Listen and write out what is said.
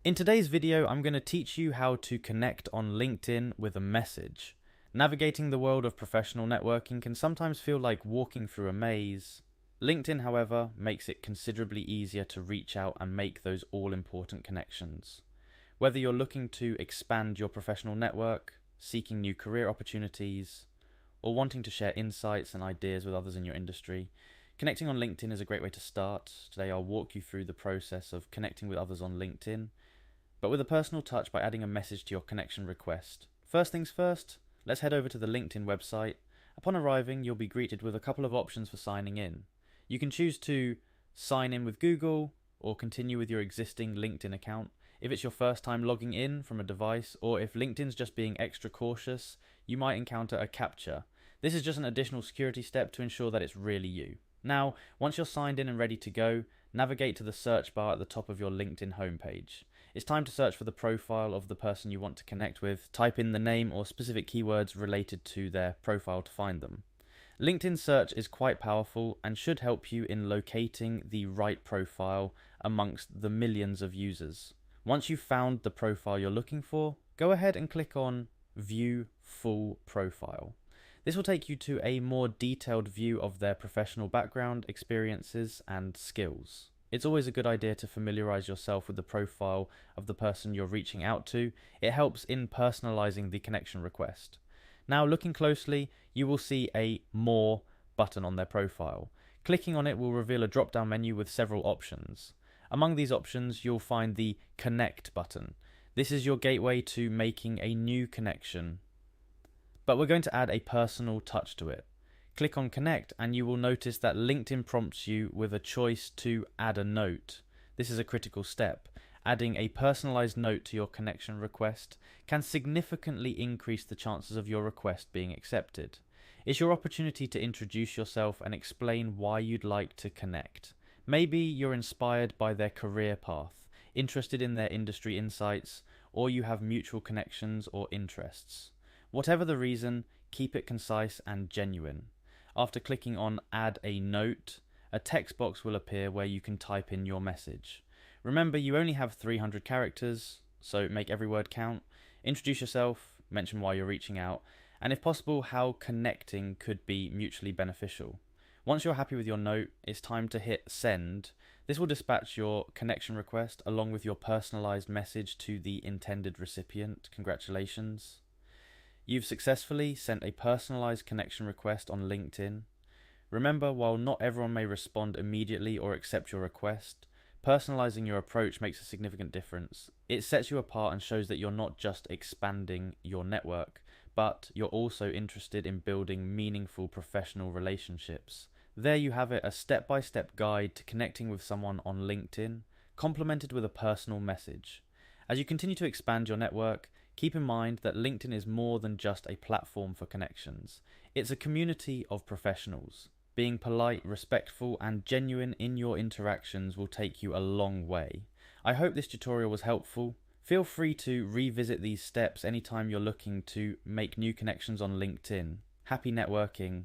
In today's video, I'm going to teach you how to connect on LinkedIn with a message. Navigating the world of professional networking can sometimes feel like walking through a maze. LinkedIn, however, makes it considerably easier to reach out and make those all-important connections. Whether you're looking to expand your professional network, seeking new career opportunities, or wanting to share insights and ideas with others in your industry, connecting on LinkedIn is a great way to start. Today I'll walk you through the process of connecting with others on LinkedIn, but with a personal touch by adding a message to your connection request. First things first, let's head over to the LinkedIn website. Upon arriving, you'll be greeted with a couple of options for signing in. You can choose to sign in with Google or continue with your existing LinkedIn account. If it's your first time logging in from a device, or if LinkedIn's just being extra cautious, you might encounter a CAPTCHA. This is just an additional security step to ensure that it's really you. Now, once you're signed in and ready to go, navigate to the search bar at the top of your LinkedIn homepage. It's time to search for the profile of the person you want to connect with. Type in the name or specific keywords related to their profile to find them. LinkedIn search is quite powerful and should help you in locating the right profile amongst the millions of users. Once you've found the profile you're looking for, go ahead and click on View Full Profile. This will take you to a more detailed view of their professional background, experiences, and skills. It's always a good idea to familiarize yourself with the profile of the person you're reaching out to. It helps in personalizing the connection request. Now, looking closely, you will see a More button on their profile. Clicking on it will reveal a drop-down menu with several options. Among these options, you'll find the Connect button. This is your gateway to making a new connection, but we're going to add a personal touch to it. Click on Connect and you will notice that LinkedIn prompts you with a choice to add a note. This is a critical step. Adding a personalized note to your connection request can significantly increase the chances of your request being accepted. It's your opportunity to introduce yourself and explain why you'd like to connect. Maybe you're inspired by their career path, interested in their industry insights, or you have mutual connections or interests. Whatever the reason, keep it concise and genuine. After clicking on Add a Note, a text box will appear where you can type in your message. Remember, you only have 300 characters, so make every word count. Introduce yourself, mention why you're reaching out, and if possible, how connecting could be mutually beneficial. Once you're happy with your note, it's time to hit Send. This will dispatch your connection request along with your personalized message to the intended recipient. Congratulations. You've successfully sent a personalized connection request on LinkedIn. Remember, while not everyone may respond immediately or accept your request, personalizing your approach makes a significant difference. It sets you apart and shows that you're not just expanding your network, but you're also interested in building meaningful professional relationships. There you have it, a step-by-step guide to connecting with someone on LinkedIn, complemented with a personal message. As you continue to expand your network, keep in mind that LinkedIn is more than just a platform for connections. It's a community of professionals. Being polite, respectful, and genuine in your interactions will take you a long way. I hope this tutorial was helpful. Feel free to revisit these steps anytime you're looking to make new connections on LinkedIn. Happy networking,